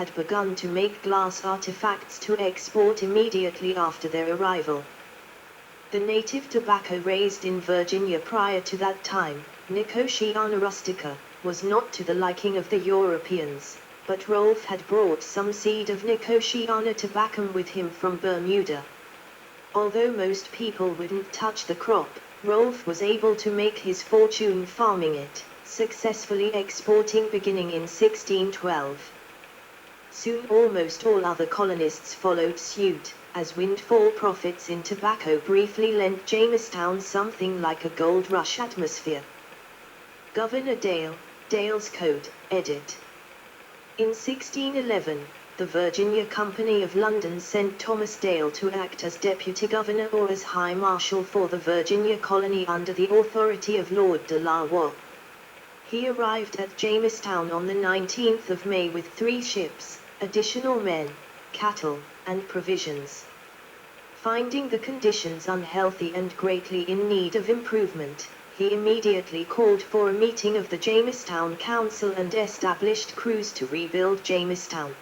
had begun to make glass artifacts to export immediately after their arrival. The native tobacco raised in Virginia prior to that time, Nicotiana rustica, was not to the liking of the Europeans, but Rolfe had brought some seed of Nicotiana tabacum with him from Bermuda. Although most people wouldn't touch the crop, Rolfe was able to make his fortune farming it, successfully exporting beginning in 1612. Soon almost all other colonists followed suit, as windfall profits in tobacco briefly lent Jamestown something like a gold rush atmosphere. Governor Dale, Dale's Code, edit. In 1611, the Virginia Company of London sent Thomas Dale to act as deputy governor or as high marshal for the Virginia colony under the authority of Lord de la Warr. He arrived at Jamestown on the 19th of May with 3 ships, additional men, cattle, and provisions. Finding the conditions unhealthy and greatly in need of improvement, he immediately called for a meeting of the Jamestown Council and established crews to rebuild Jamestown.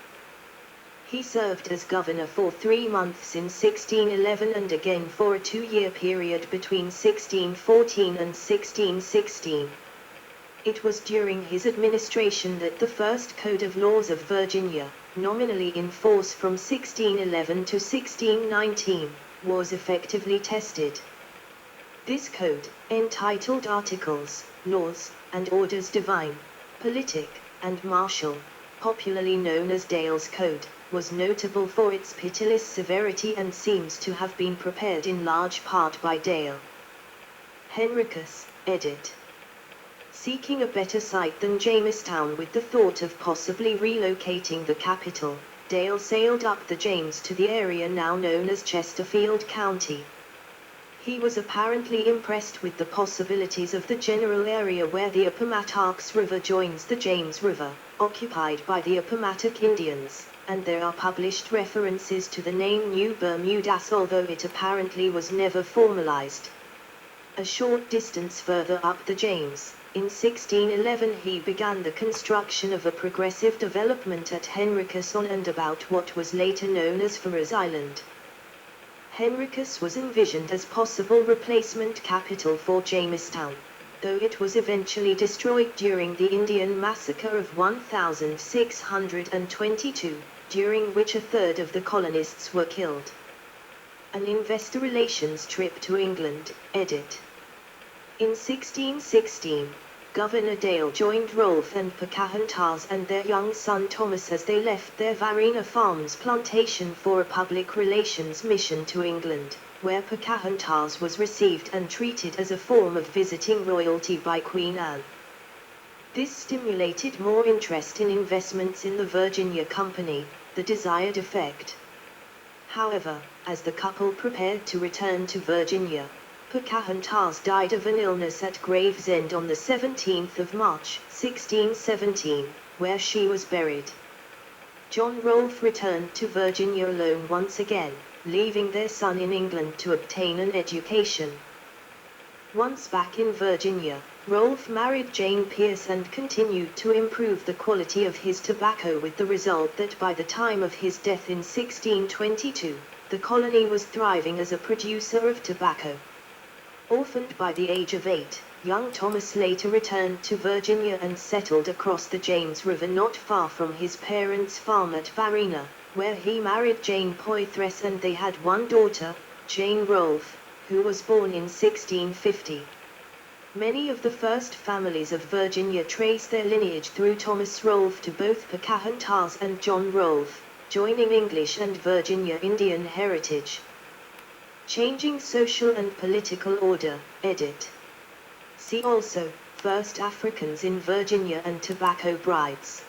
He served as governor for 3 months in 1611 and again for a 2-year period between 1614 and 1616. It was during his administration that the first Code of Laws of Virginia, nominally in force from 1611 to 1619, was effectively tested. This code, entitled Articles, Laws, and Orders Divine, Politic, and Martial, popularly known as Dale's Code, was notable for its pitiless severity and seems to have been prepared in large part by Dale. Henricus, edit. Seeking a better site than Jamestown with the thought of possibly relocating the capital, Dale sailed up the James to the area now known as Chesterfield County. He was apparently impressed with the possibilities of the general area where the Appomattox River joins the James River, occupied by the Appomattox Indians, and there are published references to the name New Bermudas, although it apparently was never formalized. A short distance further up the James, in 1611 he began the construction of a progressive development at Henricus on and about what was later known as Farrer's Island. Henricus was envisioned as possible replacement capital for Jamestown, though it was eventually destroyed during the Indian Massacre of 1622, during which a third of the colonists were killed. An Investor Relations Trip to England, edit. In 1616, Governor Dale joined Rolfe and Pocahontas and their young son Thomas as they left their Varina Farms plantation for a public relations mission to England, where Pocahontas was received and treated as a form of visiting royalty by Queen Anne. This stimulated more interest in investments in the Virginia Company, the desired effect. However, as the couple prepared to return to Virginia, Pocahontas died of an illness at Gravesend on the 17th of March, 1617, where she was buried. John Rolfe returned to Virginia alone once again, leaving their son in England to obtain an education. Once back in Virginia, Rolfe married Jane Pierce and continued to improve the quality of his tobacco, with the result that by the time of his death in 1622, the colony was thriving as a producer of tobacco. Orphaned by the age of 8, young Thomas later returned to Virginia and settled across the James River not far from his parents' farm at Varina, where he married Jane Poythress and they had one daughter, Jane Rolfe, who was born in 1650. Many of the first families of Virginia trace their lineage through Thomas Rolfe to both Pocahontas and John Rolfe, joining English and Virginia Indian heritage. Changing Social and Political Order, edit. See also, First Africans in Virginia and Tobacco Brides.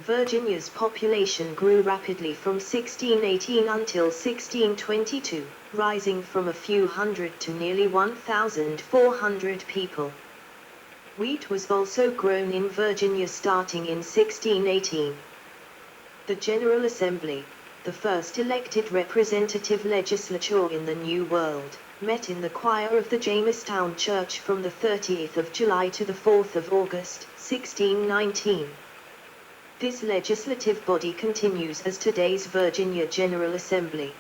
Virginia's population grew rapidly from 1618 until 1622, rising from a few hundred to nearly 1,400 people. Wheat was also grown in Virginia starting in 1618. The General Assembly, the first elected representative legislature in the New World, met in the choir of the Jamestown Church from the 30th of July to the 4th of August, 1619. This legislative body continues as today's Virginia General Assembly.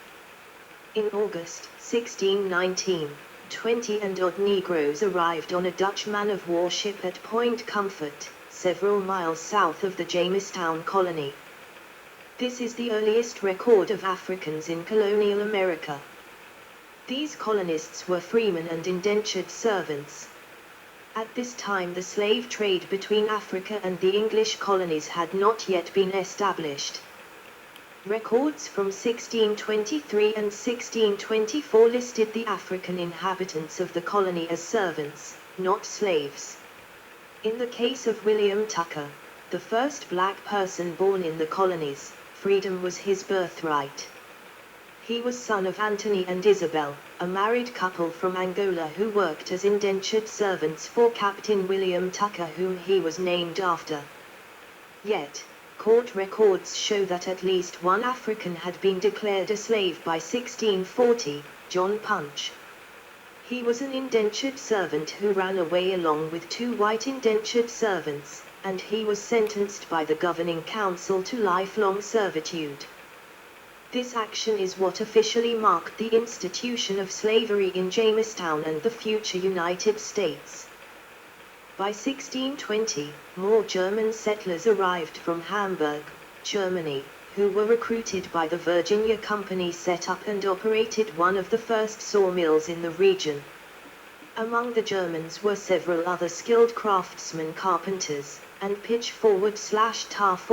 In August 1619, 20 and odd Negroes arrived on a Dutch man-of-war ship at Point Comfort, several miles south of the Jamestown colony. This is the earliest record of Africans in colonial America. These colonists were freemen and indentured servants. At this time the slave trade between Africa and the English colonies had not yet been established. Records from 1623 and 1624 listed the African inhabitants of the colony as servants, not slaves. In the case of William Tucker, the first black person born in the colonies, freedom was his birthright. He was son of Anthony and Isabel, a married couple from Angola who worked as indentured servants for Captain William Tucker, whom he was named after. Yet, court records show that at least one African had been declared a slave by 1640, John Punch. He was an indentured servant who ran away along with two white indentured servants, and he was sentenced by the governing council to lifelong servitude. This action is what officially marked the institution of slavery in Jamestown and the future United States. By 1620, more German settlers arrived from Hamburg, Germany, who were recruited by the Virginia Company, set up and operated one of the first sawmills in the region. Among the Germans were several other skilled craftsmen, carpenters, and pitch-tar-soap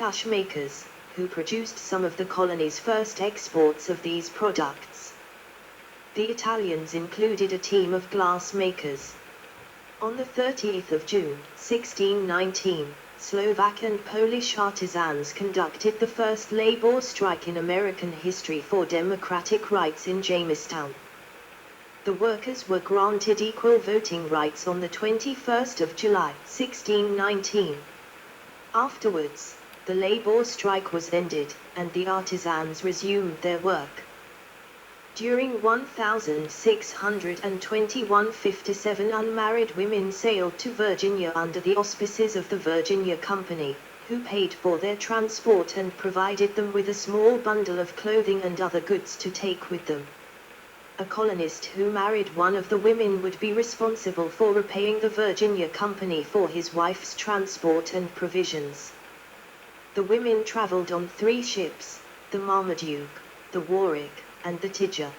ash makers, who produced some of the colony's first exports of these products. The Italians included a team of glass makers. On the 30th of June, 1619, Slovak and Polish artisans conducted the first labor strike in American history for democratic rights in Jamestown. The workers were granted equal voting rights on the 21st of July, 1619. Afterwards, the labor strike was ended, and the artisans resumed their work. During 1621, 57 unmarried women sailed to Virginia under the auspices of the Virginia Company, who paid for their transport and provided them with a small bundle of clothing and other goods to take with them. A colonist who married one of the women would be responsible for repaying the Virginia Company for his wife's transport and provisions. The women traveled on 3 ships, the Marmaduke, the Warwick, and the Tiger.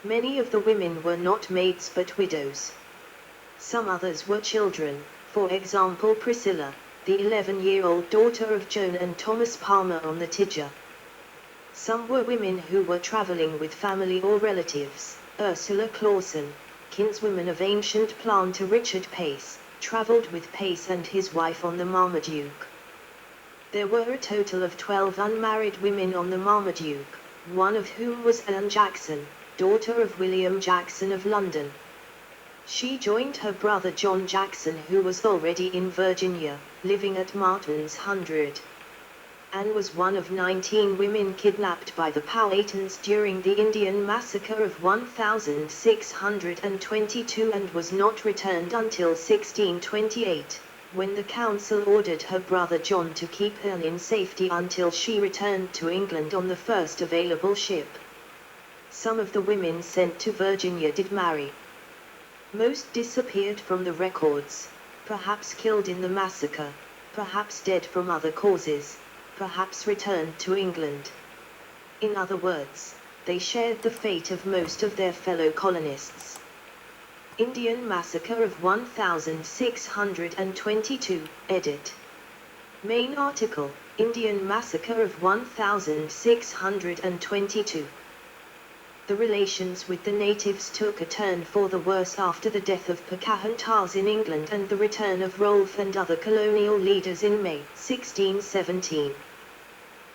Many of the women were not maids but widows. Some others were children, for example Priscilla, the 11-year-old daughter of Joan and Thomas Palmer on the Tiger. Some were women who were traveling with family or relatives. Ursula Clausen, kinswoman of ancient planter Richard Pace, traveled with Pace and his wife on the Marmaduke. There were a total of 12 unmarried women on the Marmaduke, one of whom was Anne Jackson, daughter of William Jackson of London. She joined her brother John Jackson, who was already in Virginia, living at Martin's Hundred. Anne was one of 19 women kidnapped by the Powhatans during the Indian Massacre of 1622 and was not returned until 1628. When the council ordered her brother John to keep her in safety until she returned to England on the first available ship. Some of the women sent to Virginia did marry. Most disappeared from the records, perhaps killed in the massacre, perhaps dead from other causes, perhaps returned to England. In other words, they shared the fate of most of their fellow colonists. Indian Massacre of 1622, edit. Main article, Indian Massacre of 1622. The relations with the natives took a turn for the worse after the death of Pocahontas in England and the return of Rolfe and other colonial leaders in May 1617.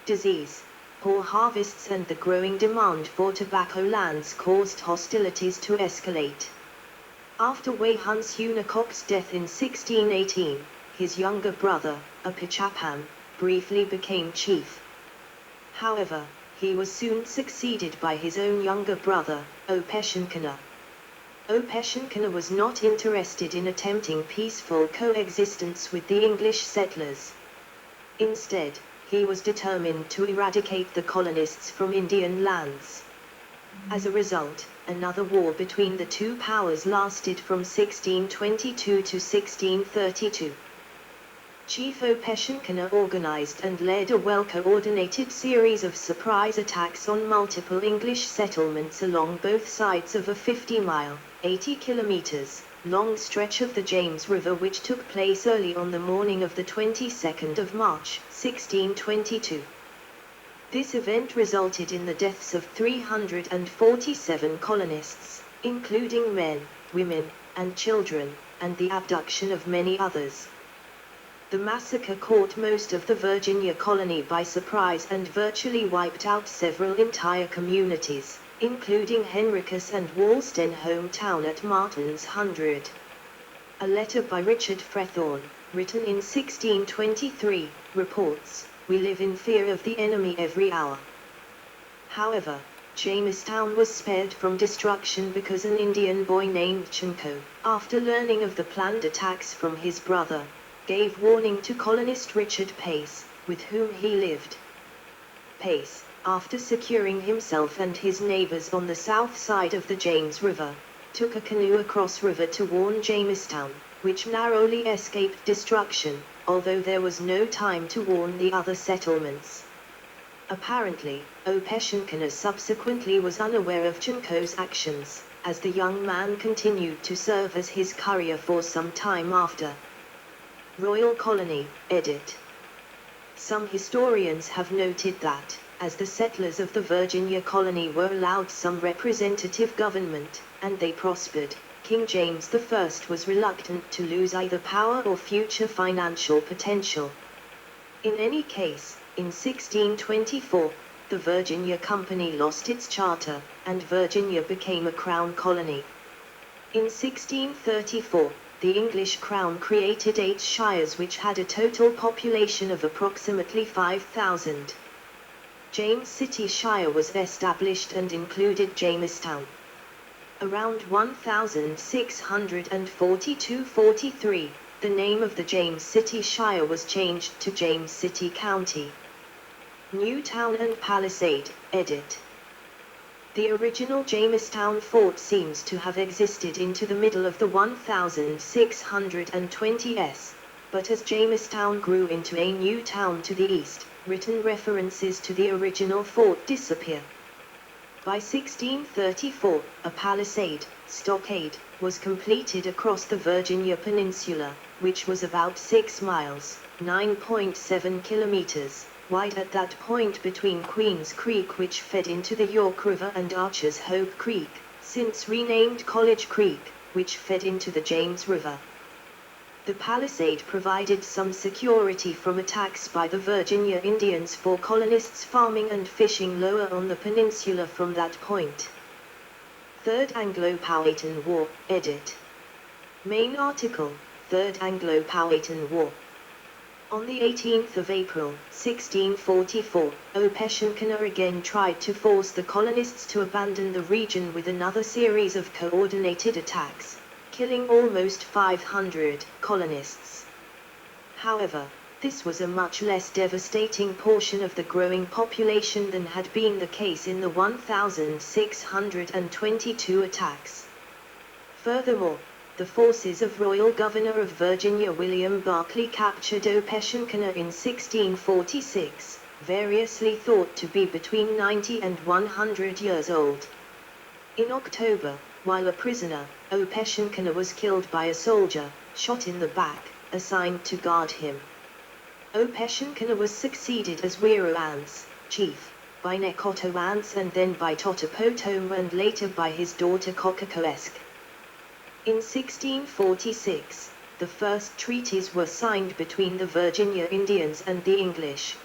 Disease, poor harvests and the growing demand for tobacco lands caused hostilities to escalate. After Weyhun's Unicock's death in 1618, his younger brother, Apichatpam, briefly became chief. However, he was soon succeeded by his own younger brother, Opeshankana. Opeshankana was not interested in attempting peaceful coexistence with the English settlers. Instead, he was determined to eradicate the colonists from Indian lands. As a result, another war between the two powers lasted from 1622 to 1632. Chief Opeshankana organized and led a well-coordinated series of surprise attacks on multiple English settlements along both sides of a 50-mile, 80 kilometers, long stretch of the James River, which took place early on the morning of the 22nd of March, 1622. This event resulted in the deaths of 347 colonists, including men, women, and children, and the abduction of many others. The massacre caught most of the Virginia colony by surprise and virtually wiped out several entire communities, including Henricus and Wallsden hometown at Martin's Hundred. A letter by Richard Frethorne, written in 1623, reports, "We live in fear of the enemy every hour." However, Jamestown was spared from destruction because an Indian boy named Chinko, after learning of the planned attacks from his brother, gave warning to colonist Richard Pace, with whom he lived. Pace, after securing himself and his neighbors on the south side of the James River, took a canoe across river to warn Jamestown, which narrowly escaped destruction, although there was no time to warn the other settlements. Apparently, Opeshankana subsequently was unaware of Chinko's actions, as the young man continued to serve as his courier for some time after. Royal Colony, edit. Some historians have noted that, as the settlers of the Virginia colony were allowed some representative government, and they prospered, King James I was reluctant to lose either power or future financial potential. In any case, in 1624, the Virginia Company lost its charter, and Virginia became a crown colony. In 1634, the English crown created 8 shires which had a total population of approximately 5,000. James City Shire was established and included Jamestown. Around 1642-43, the name of the James City Shire was changed to James City County. New Town and Palisade, edit. The original Jamestown fort seems to have existed into the middle of the 1620s, but as Jamestown grew into a new town to the east, written references to the original fort disappear. By 1634, a palisade, stockade, was completed across the Virginia Peninsula, which was about 6 miles, 9.7 kilometers, wide at that point between Queens Creek, which fed into the York River, and Archer's Hope Creek, since renamed College Creek, which fed into the James River. The palisade provided some security from attacks by the Virginia Indians for colonists farming and fishing lower on the peninsula from that point. Third Anglo-Powhatan War, edit. Main article, Third Anglo-Powhatan War. On the 18th of April, 1644, Opeshankana again tried to force the colonists to abandon the region with another series of coordinated attacks, killing almost 500 colonists. However, this was a much less devastating portion of the growing population than had been the case in the 1622 attacks. Furthermore, the forces of Royal Governor of Virginia William Berkeley captured Opeshankana in 1646, variously thought to be between 90 and 100 years old. In October, while a prisoner, Opeshankana was killed by a soldier, shot in the back, assigned to guard him. Opeshankana was succeeded as Werowan's chief, by Nekotowance and then by Totopotomo and later by his daughter Kokokoesk. In 1646, the first treaties were signed between the Virginia Indians and the English.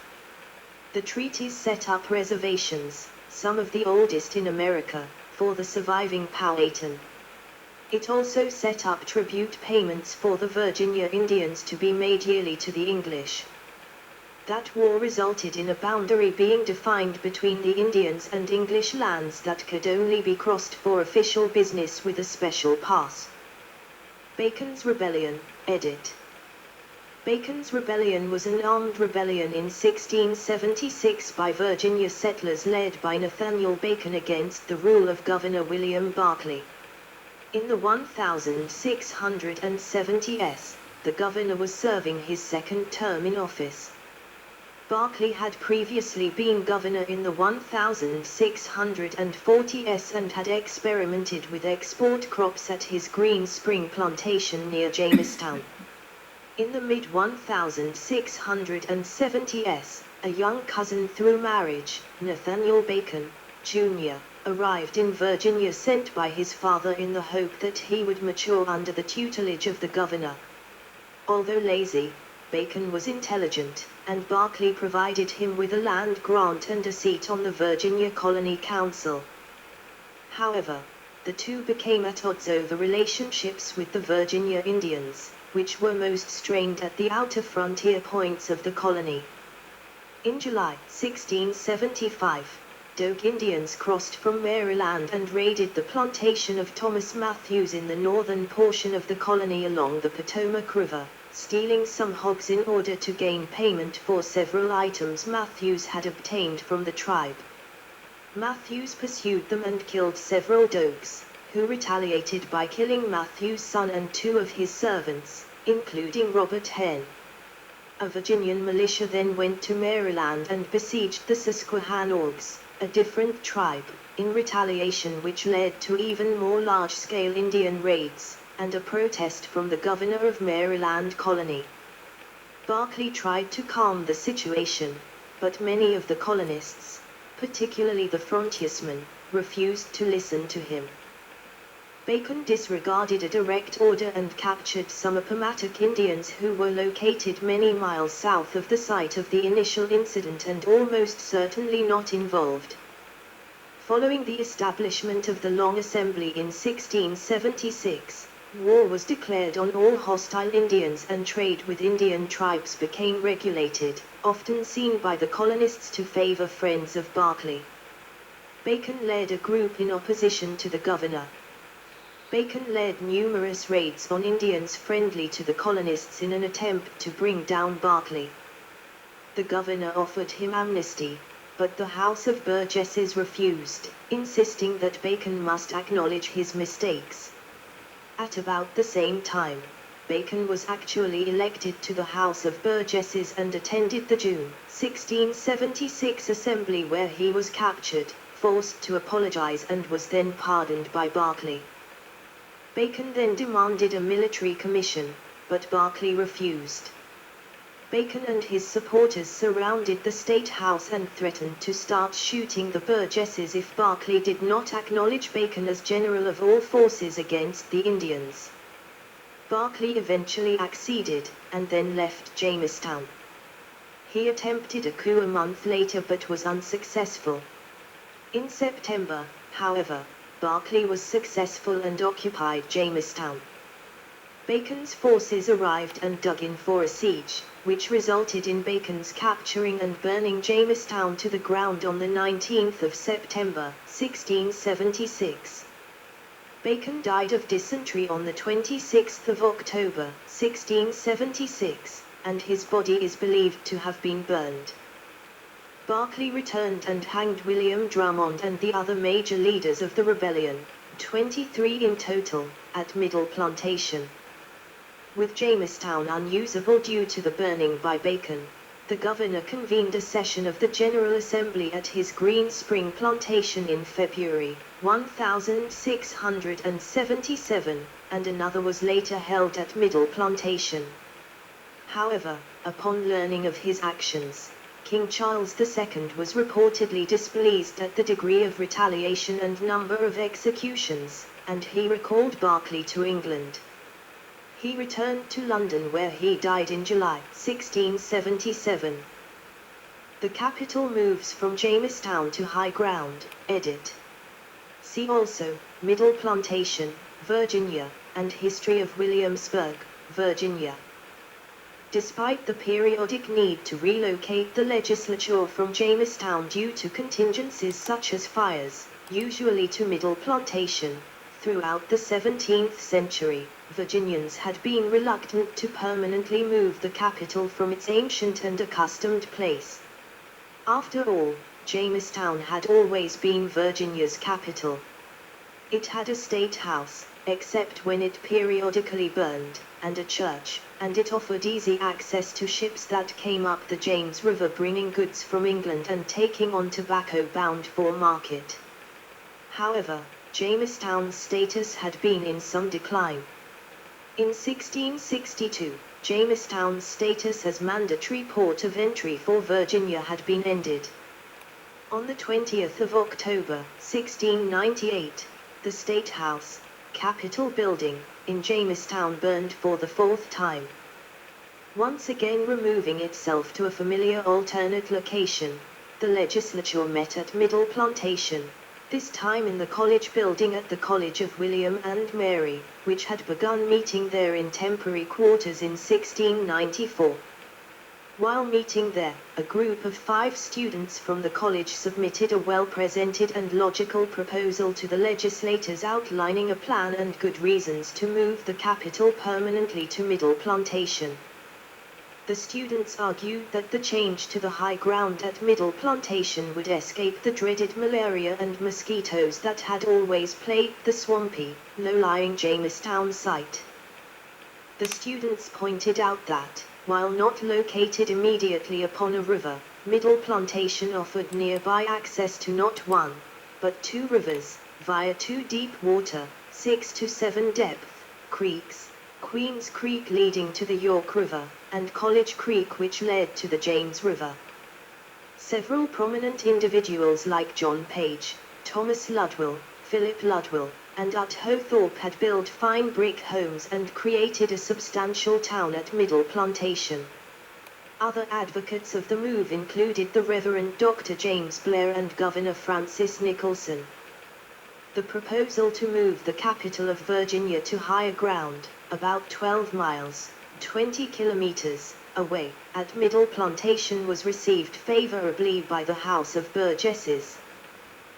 The treaties set up reservations, some of the oldest in America, for the surviving Powhatan. It also set up tribute payments for the Virginia Indians to be made yearly to the English. That war resulted in a boundary being defined between the Indians and English lands that could only be crossed for official business with a special pass. Bacon's Rebellion, edit. Bacon's rebellion was an armed rebellion in 1676 by Virginia settlers led by Nathaniel Bacon against the rule of Governor William Berkeley. In the 1670s, the governor was serving his second term in office. Berkeley had previously been governor in the 1640s and had experimented with export crops at his Green Spring plantation near Jamestown. In the mid-1670s, a young cousin through marriage, Nathaniel Bacon, Jr., arrived in Virginia sent by his father in the hope that he would mature under the tutelage of the governor. Although lazy, Bacon was intelligent, and Berkeley provided him with a land grant and a seat on the Virginia Colony Council. However, the two became at odds over relationships with the Virginia Indians, which were most strained at the outer frontier points of the colony. In July 1675, Doak Indians crossed from Maryland and raided the plantation of Thomas Matthews in the northern portion of the colony along the Potomac River, stealing some hogs in order to gain payment for several items Matthews had obtained from the tribe. Matthews pursued them and killed several Doaks, who retaliated by killing Matthews' son and two of his servants, including Robert Hen. A Virginian militia then went to Maryland and besieged the Susquehannocks, a different tribe, in retaliation, which led to even more large-scale Indian raids, and a protest from the governor of Maryland colony. Berkeley tried to calm the situation, but many of the colonists, particularly the frontiersmen, refused to listen to him. Bacon disregarded a direct order and captured some Appomattox Indians who were located many miles south of the site of the initial incident and almost certainly not involved. Following the establishment of the Long Assembly in 1676, war was declared on all hostile Indians and trade with Indian tribes became regulated, often seen by the colonists to favor friends of Berkeley. Bacon led a group in opposition to the governor. Bacon led numerous raids on Indians friendly to the colonists in an attempt to bring down Berkeley. The governor offered him amnesty, but the House of Burgesses refused, insisting that Bacon must acknowledge his mistakes. At about the same time, Bacon was actually elected to the House of Burgesses and attended the June 1676 assembly where he was captured, forced to apologize and was then pardoned by Berkeley. Bacon then demanded a military commission, but Berkeley refused. Bacon and his supporters surrounded the State House and threatened to start shooting the Burgesses if Berkeley did not acknowledge Bacon as general of all forces against the Indians. Berkeley eventually acceded, and then left Jamestown. He attempted a coup a month later but was unsuccessful. In September, however, Berkeley was successful and occupied Jamestown. Bacon's forces arrived and dug in for a siege, which resulted in Bacon's capturing and burning Jamestown to the ground on the 19th of September, 1676. Bacon died of dysentery on the 26th of October, 1676, and his body is believed to have been burned. Berkeley returned and hanged William Drummond and the other major leaders of the rebellion, 23 in total, at Middle Plantation. With Jamestown unusable due to the burning by Bacon, the governor convened a session of the General Assembly at his Green Spring plantation in February 1677, and another was later held at Middle Plantation. However, upon learning of his actions, King Charles II was reportedly displeased at the degree of retaliation and number of executions, and he recalled Berkeley to England. He returned to London where he died in July 1677. The capital moves from Jamestown to high ground, edit. See also, Middle Plantation, Virginia, and History of Williamsburg, Virginia. Despite the periodic need to relocate the legislature from Jamestown due to contingencies such as fires, usually to Middle Plantation, throughout the 17th century, Virginians had been reluctant to permanently move the capital from its ancient and accustomed place. After all, Jamestown had always been Virginia's capital. It had a state house, except when it periodically burned, and a church, and it offered easy access to ships that came up the James River bringing goods from England and taking on tobacco bound for market. However, Jamestown's status had been in some decline. In 1662, Jamestown's status as mandatory port of entry for Virginia had been ended. On the 20th of October, 1698, the State House, Capitol Building, in Jamestown burned for the fourth time. Once again removing itself to a familiar alternate location, the legislature met at Middle Plantation, this time in the college building at the College of William and Mary, which had begun meeting there in temporary quarters in 1694. While meeting there, a group of 5 students from the college submitted a well-presented and logical proposal to the legislators outlining a plan and good reasons to move the capital permanently to Middle Plantation. The students argued that the change to the high ground at Middle Plantation would escape the dreaded malaria and mosquitoes that had always plagued the swampy, low-lying Jamestown site. The students pointed out that, while not located immediately upon a river, Middle Plantation offered nearby access to not one, but 2 rivers, via 2 deep water, 6 to 7 depth, creeks, Queens Creek leading to the York River, and College Creek which led to the James River. Several prominent individuals like John Page, Thomas Ludwell, Philip Ludwell, and Utho Thorpe had built fine brick homes and created a substantial town at Middle Plantation. Other advocates of the move included the Reverend Dr. James Blair and Governor Francis Nicholson. The proposal to move the capital of Virginia to higher ground, about 12 miles, 20 kilometers, away, at Middle Plantation was received favorably by the House of Burgesses.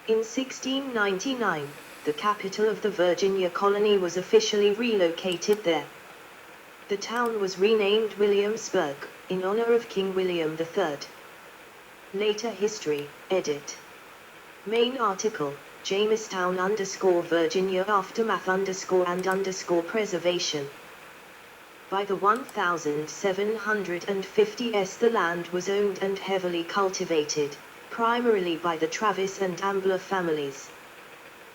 In 1699, the capital of the Virginia colony was officially relocated there. The town was renamed Williamsburg, in honor of King William III. Later history, edit. Main article, Jamestown_Virginia aftermath_and_preservation. By the 1750s the land was owned and heavily cultivated, primarily by the Travis and Ambler families.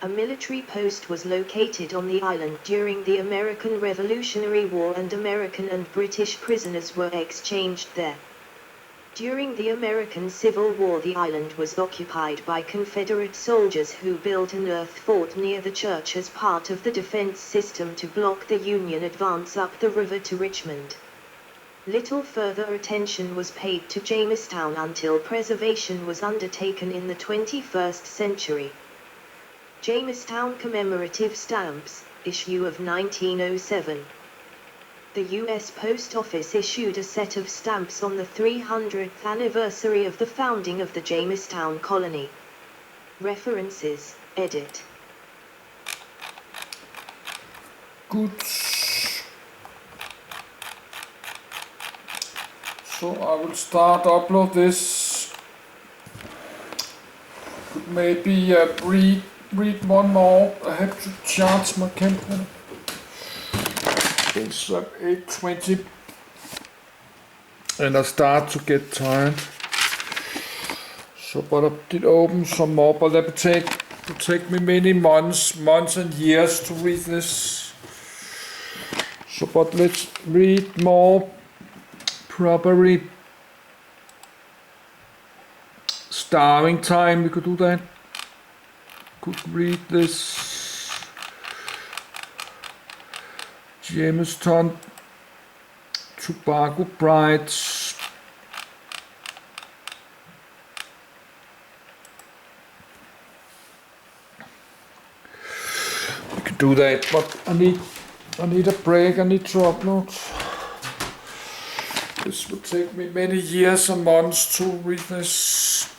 A military post was located on the island during the American Revolutionary War and American and British prisoners were exchanged there. During the American Civil War the island was occupied by Confederate soldiers who built an earth fort near the church as part of the defense system to block the Union advance up the river to Richmond. Little further attention was paid to Jamestown until preservation was undertaken in the 21st century. Jamestown Commemorative Stamps, issue of 1907. The U.S. Post Office issued a set of stamps on the 300th anniversary of the founding of the Jamestown colony. References, edit. Good. So I will start upload this. Could maybe read one more. I have to charge my camera. It's 8:20 and I start to get tired. So but I did open some more, but it will take me many months and years to read this. So but let's read more properly. Starving time, we could do that. Could read this. Jamestown Tobacco Brides. We can do that, but I need a break. I need to upload. This will take me many years and months to read this.